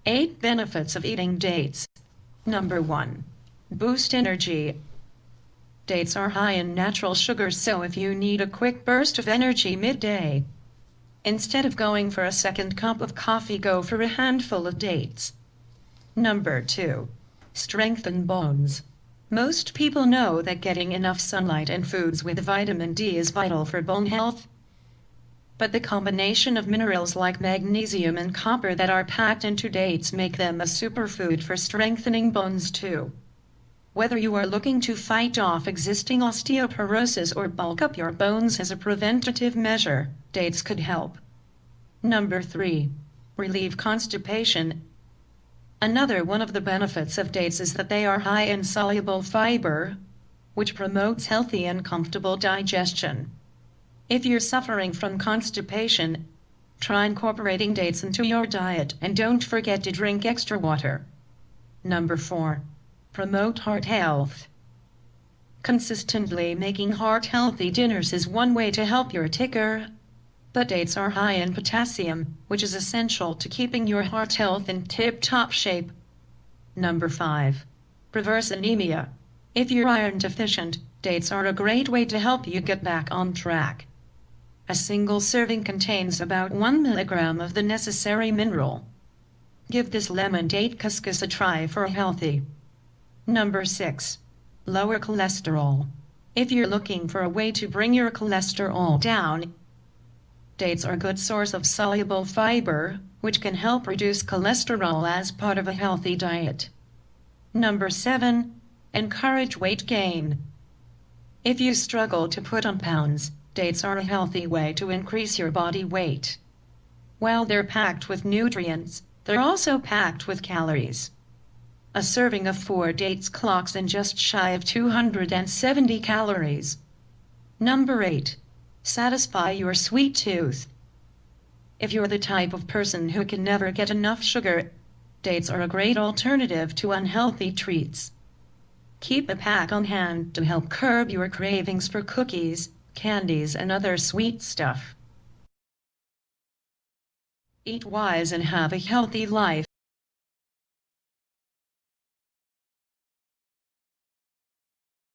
8 benefits of eating dates. Number 1. Boost energy. Dates are high in natural sugars, so if you need a quick burst of energy midday, instead of going for a second cup of coffee, go for a handful of dates. Number 2. Strengthen bones. Most people know that getting enough sunlight and foods with vitamin D is vital for bone health. But the combination of minerals like magnesium and copper that are packed into dates make them a superfood for strengthening bones too. Whether you are looking to fight off existing osteoporosis or bulk up your bones as a preventative measure, dates could help. Number 3. Relieve constipation. Another one of the benefits of dates is that they are high in soluble fiber, which promotes healthy and comfortable digestion. If you're suffering from constipation, try incorporating dates into your diet and don't forget to drink extra water. Number 4. Promote heart health. Consistently making heart-healthy dinners is one way to help your ticker. But dates are high in potassium, which is essential to keeping your heart health in tip-top shape. Number 5. Reverse anemia. If you're iron deficient, dates are a great way to help you get back on track. A single serving contains about 1 milligram of the necessary mineral. Give this lemon date couscous a try for healthy. Number 6. Lower cholesterol. If you're looking for a way to bring your cholesterol down, dates are a good source of soluble fiber, which can help reduce cholesterol as part of a healthy diet. Number 7. Encourage weight gain. If you struggle to put on pounds, dates are a healthy way to increase your body weight. While they're packed with nutrients, they're also packed with calories. A serving of 4 dates clocks in just shy of 270 calories. Number 8. Satisfy your sweet tooth. If you're the type of person who can never get enough sugar, dates are a great alternative to unhealthy treats. Keep a pack on hand to help curb your cravings for cookies, candies, and other sweet stuff. Eat wise and have a healthy life.